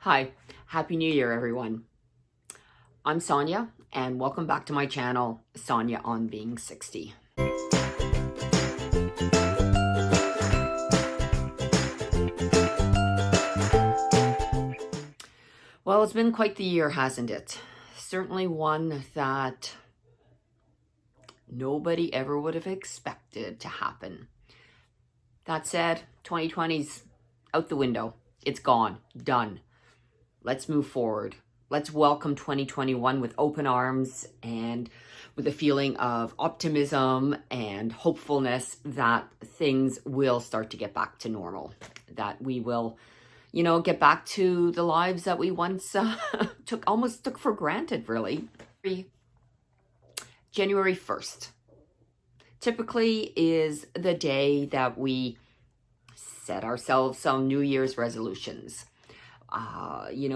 Hi, Happy New Year, everyone. I'm Sonia, and welcome back to my channel, Sonia on Being 60. Well, it's been quite the year, hasn't it? Certainly one that nobody ever would have expected to happen. That said, 2020's out the window. It's gone, done. Let's move forward. Let's welcome 2021 with open arms and with a feeling of optimism and hopefulness that things will start to get back to normal, that we will, get back to the lives that we once almost took for granted, really. January 1st typically is the day that we set ourselves some New Year's resolutions.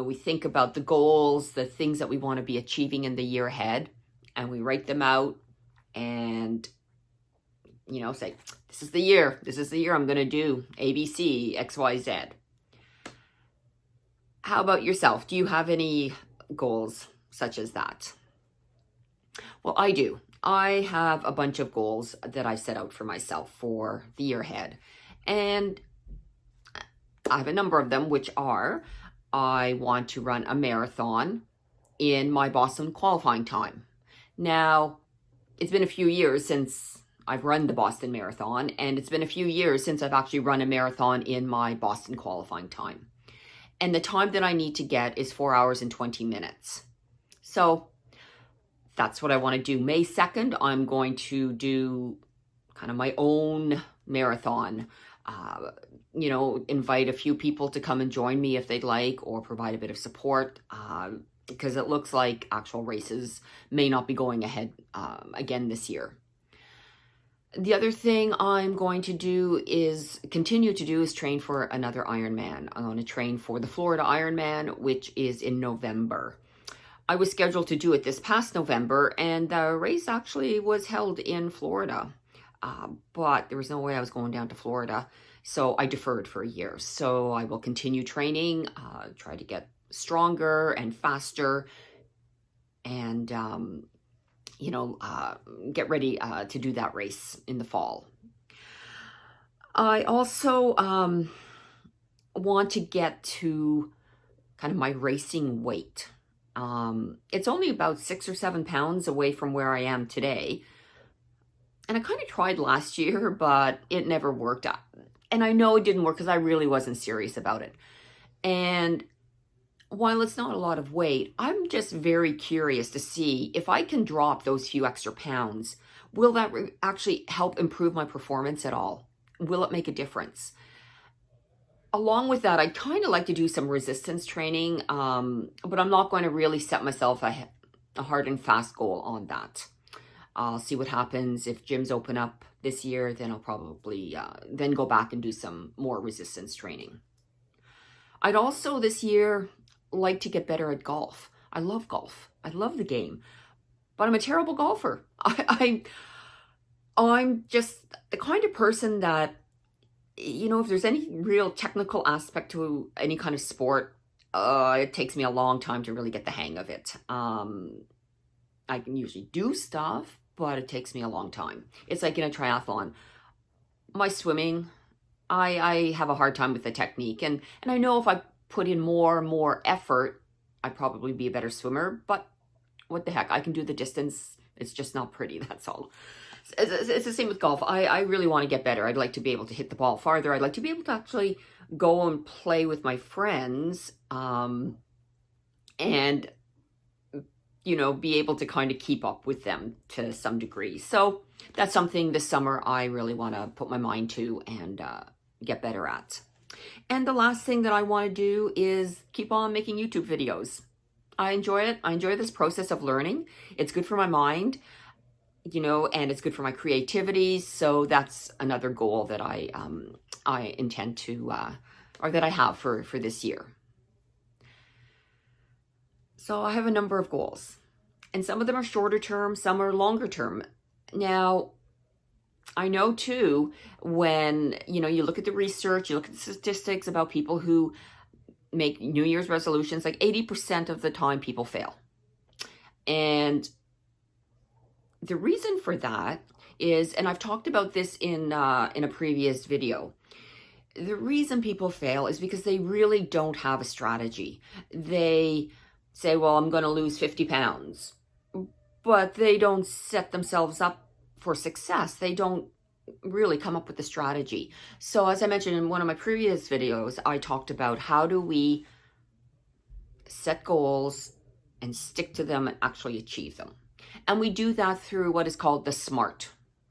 We think about the goals, the things that we want to be achieving in the year ahead, and we write them out and, say, this is the year I'm going to do A, B, C, X, Y, Z. How about yourself? Do you have any goals such as that? Well, I do. I have a bunch of goals that I set out for myself for the year ahead. And I have a number of them, which are, I want to run a marathon in my Boston qualifying time. Now, it's been a few years since I've run the Boston Marathon, and it's been a few years since I've actually run a marathon in my Boston qualifying time. And the time that I need to get is 4 hours and 20 minutes. So that's what I want to do. May 2nd, I'm going to do kind of my own marathon. Invite a few people to come and join me if they'd like, or provide a bit of support, because it looks like actual races may not be going ahead again this year. The other thing I'm going to continue to do is train for another Ironman. I'm going to train for the Florida Ironman, which is in November. I was scheduled to do it this past November, and the race actually was held in Florida. But there was no way I was going down to Florida, so I deferred for a year. So I will continue training, try to get stronger and faster, and get ready to do that race in the fall. I also want to get to kind of my racing weight. It's only about 6 or 7 pounds away from where I am today. And I kind of tried last year, but it never worked out. And I know it didn't work because I really wasn't serious about it. And while it's not a lot of weight, I'm just very curious to see if I can drop those few extra pounds. Will that actually help improve my performance at all? Will it make a difference? Along with that, I'd kind of like to do some resistance training, but I'm not going to really set myself a hard and fast goal on that. I'll see what happens. If gyms open up this year, then I'll probably then go back and do some more resistance training. I'd also this year like to get better at golf. I love golf. I love the game, but I'm a terrible golfer. I'm just the kind of person that, if there's any real technical aspect to any kind of sport, it takes me a long time to really get the hang of it. I can usually do stuff, but it takes me a long time. It's like in a triathlon. My swimming, I have a hard time with the technique. And I know if I put in more effort, I'd probably be a better swimmer. But what the heck, I can do the distance. It's just not pretty, that's all. It's the same with golf. I really want to get better. I'd like to be able to hit the ball farther. I'd like to be able to actually go and play with my friends and be able to kind of keep up with them to some degree. So that's something this summer I really want to put my mind to and get better at. And the last thing that I want to do is keep on making YouTube videos. I enjoy it. I enjoy this process of learning. It's good for my mind, and it's good for my creativity. So that's another goal that I intend to, or that I have for this year. So I have a number of goals, and some of them are shorter term, some are longer term. Now, I know too, when, you look at the research, you look at the statistics about people who make New Year's resolutions, like 80% of the time people fail. And the reason for that is, and I've talked about this in a previous video, the reason people fail is because they really don't have a strategy. They say, well, I'm going to lose 50 pounds, but they don't set themselves up for success. They don't really come up with a strategy. So as I mentioned in one of my previous videos, I talked about how do we set goals and stick to them and actually achieve them. And we do that through what is called the SMART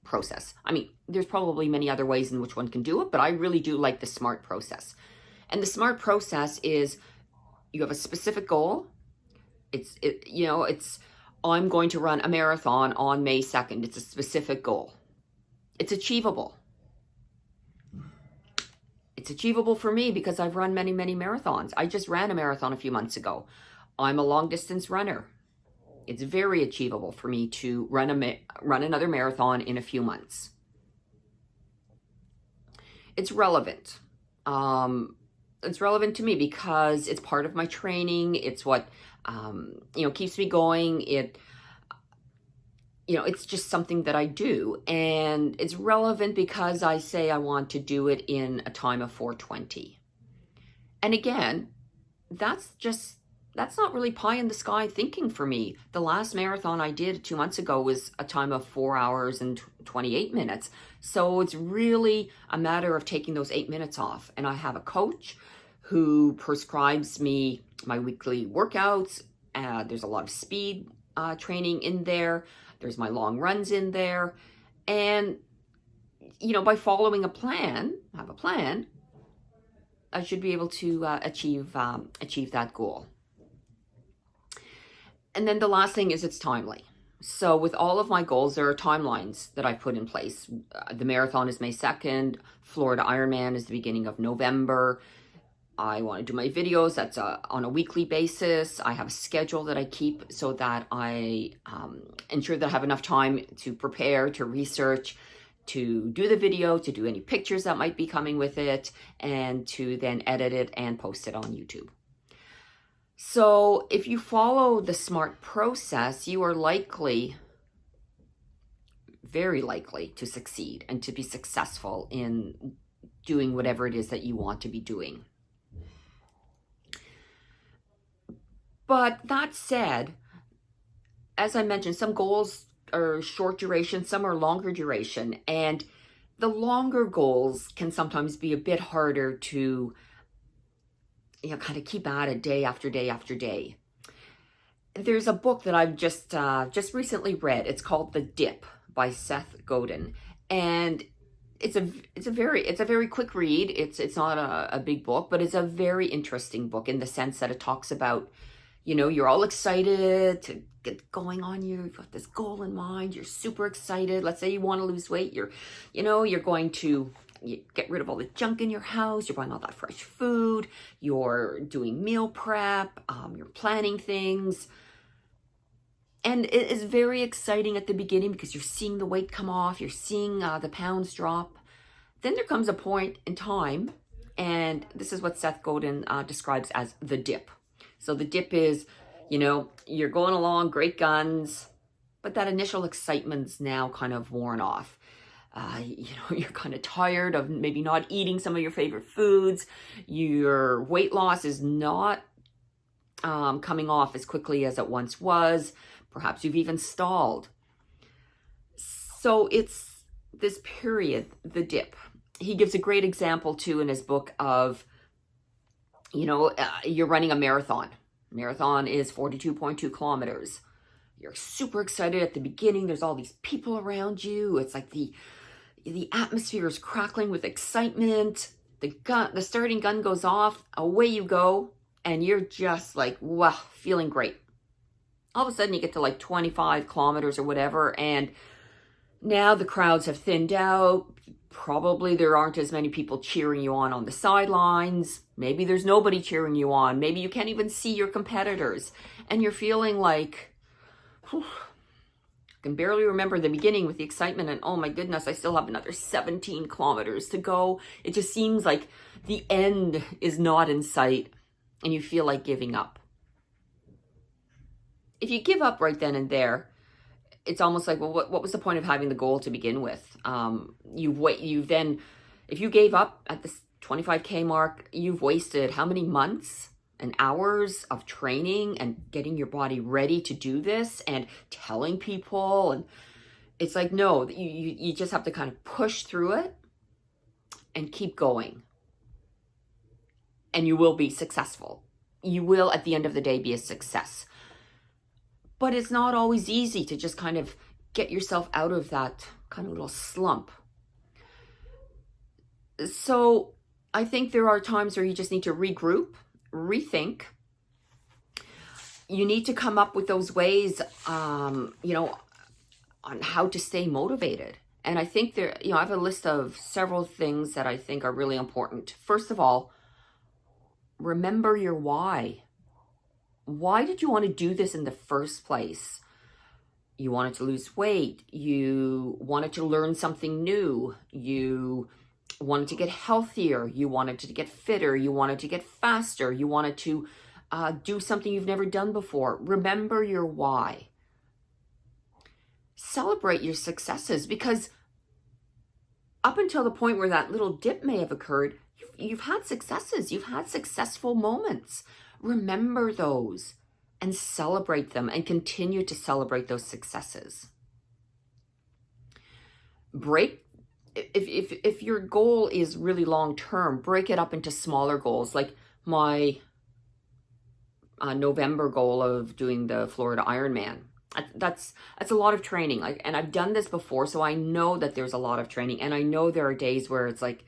process. I mean, there's probably many other ways in which one can do it, but I really do like the SMART process. And the SMART process is you have a specific goal. It's I'm going to run a marathon on May 2nd. It's a specific goal. It's achievable. It's achievable for me because I've run many, many marathons. I just ran a marathon a few months ago. I'm a long distance runner. It's very achievable for me to run another marathon in a few months. It's relevant. It's relevant to me because it's part of my training. It's what keeps me going. It's just something that I do, and it's relevant because I say I want to do it in a time of 4:20. And again, that's not really pie in the sky thinking for me. The last marathon I did 2 months ago was a time of 4 hours and 28 minutes. So it's really a matter of taking those 8 minutes off. And I have a coach who prescribes me my weekly workouts. There's a lot of speed training in there. There's my long runs in there. And, by following a plan, I should be able to achieve that goal. And then the last thing is it's timely. So with all of my goals, there are timelines that I've put in place. The marathon is May 2nd. Florida Ironman is the beginning of November. I want to do my videos. That's on a weekly basis. I have a schedule that I keep so that I ensure that I have enough time to prepare, to research, to do the video, to do any pictures that might be coming with it, and to then edit it and post it on YouTube. So if you follow the SMART process, you are very likely to succeed and to be successful in doing whatever it is that you want to be doing. But that said, as I mentioned, some goals are short duration, some are longer duration, and the longer goals can sometimes be a bit harder to kind of keep at it day after day after day. There's a book that I've just recently read. It's called The Dip by Seth Godin, and it's a very quick read. It's not a big book, but it's a very interesting book in the sense that it talks about, you're all excited to get going on. You've got this goal in mind. You're super excited. Let's say you want to lose weight. You're going to get rid of all the junk in your house. You're buying all that fresh food. You're doing meal prep. You're planning things. And it is very exciting at the beginning because you're seeing the weight come off. You're seeing the pounds drop. Then there comes a point in time, and this is what Seth Godin describes as the dip. So the dip is, you're going along, great guns, but that initial excitement's now kind of worn off. You're kind of tired of maybe not eating some of your favorite foods. Your weight loss is not coming off as quickly as it once was. Perhaps you've even stalled. So it's this period, the dip. He gives a great example too in his book of, you're running a marathon. Marathon is 42.2 kilometers. You're super excited at the beginning. There's all these people around you. It's like the atmosphere is crackling with excitement. The starting gun goes off. Away you go. And you're just like, wow, feeling great. All of a sudden you get to like 25 kilometers or whatever. And now the crowds have thinned out. Probably there aren't as many people cheering you on the sidelines. Maybe there's nobody cheering you on. Maybe you can't even see your competitors. And you're feeling like, whew, I can barely remember the beginning with the excitement. And oh my goodness, I still have another 17 kilometers to go. It just seems like the end is not in sight. and you feel like giving up. If you give up right then and there, it's almost like, well, what was the point of having the goal to begin with? You've then, if you gave up at this 25K mark, you've wasted how many months and hours of training and getting your body ready to do this and telling people. And it's like, no, you just have to kind of push through it and keep going. And you will be successful. You will, at the end of the day, be a success. But it's not always easy to just kind of get yourself out of that kind of little slump. So I think there are times where you just need to regroup, rethink. You need to come up with those ways, on how to stay motivated. And I think I have a list of several things that I think are really important. First of all, remember your why. Why did you want to do this in the first place? You wanted to lose weight. You wanted to learn something new. You wanted to get healthier. You wanted to get fitter. You wanted to get faster. You wanted to do something you've never done before. Remember your why. Celebrate your successes, because up until the point where that little dip may have occurred, you've had successes. You've had successful moments. Remember those and celebrate them and continue to celebrate those successes. If your goal is really long term, break it up into smaller goals. Like my November goal of doing the Florida Ironman. That's a lot of training. And I've done this before, so I know that there's a lot of training. And I know there are days where it's like,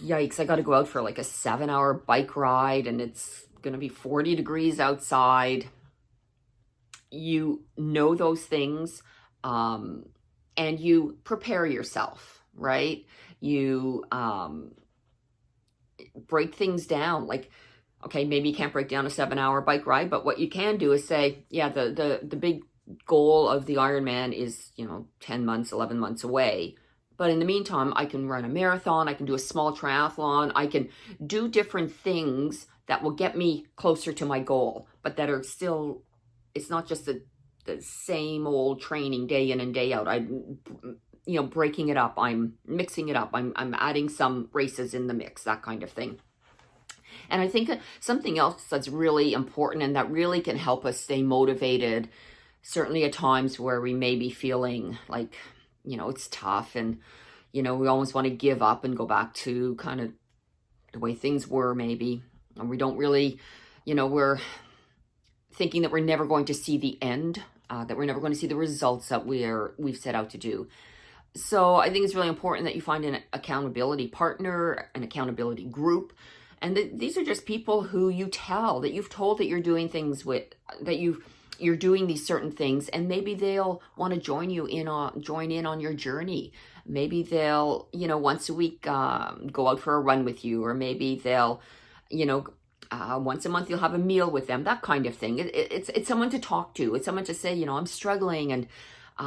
yikes, I got to go out for like a 7-hour bike ride and it's going to be 40 degrees outside. You know those things, and you prepare yourself, right? You break things down. Like, okay, maybe you can't break down a 7-hour bike ride, but what you can do is say, yeah, the big goal of the Ironman is, 10 months, 11 months away. But in the meantime, I can run a marathon, I can do a small triathlon, I can do different things that will get me closer to my goal, but that are still, it's not just the same old training day in and day out. I'm, breaking it up, I'm mixing it up, I'm adding some races in the mix, that kind of thing. And I think something else that's really important and that really can help us stay motivated, certainly at times where we may be feeling like, it's tough and, we almost want to give up and go back to kind of the way things were maybe. And we don't really, we're thinking that we're never going to see the end, that we're never going to see the results that we've set out to do. So I think it's really important that you find an accountability partner, an accountability group. And these are just people who you've told that you're doing things with, that you're doing these certain things, and maybe they'll want to join in on your journey. Maybe they'll, once a week go out for a run with you, or maybe they'll, once a month you'll have a meal with them, that kind of thing. It's someone to talk to. It's someone to say, I'm struggling, and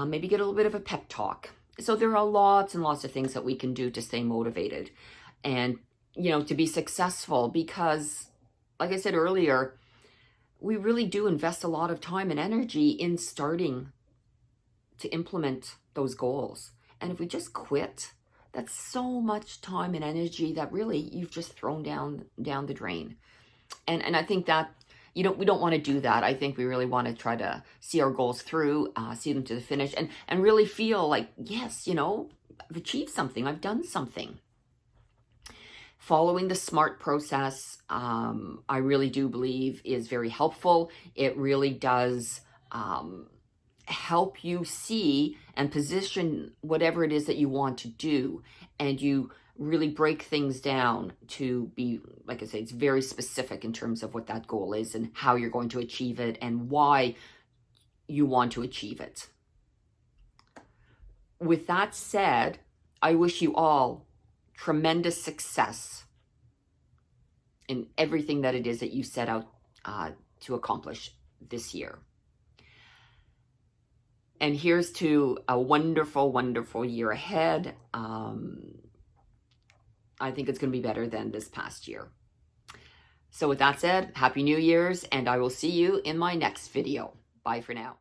maybe get a little bit of a pep talk. So there are lots and lots of things that we can do to stay motivated and, to be successful, because like I said earlier, we really do invest a lot of time and energy in starting to implement those goals. And if we just quit, that's so much time and energy that really you've just thrown down the drain. And I think that we don't want to do that. I think we really want to try to see our goals through, see them to the finish, and really feel like, yes, I've achieved something, I've done something. Following the SMART process, I really do believe is very helpful. It really does help you see and position whatever it is that you want to do. And you really break things down to be, like I say, it's very specific in terms of what that goal is and how you're going to achieve it and why you want to achieve it. With that said, I wish you all tremendous success in everything that it is that you set out to accomplish this year. And here's to a wonderful, wonderful year ahead. I think it's going to be better than this past year. So with that said, Happy New Year's, and I will see you in my next video. Bye for now.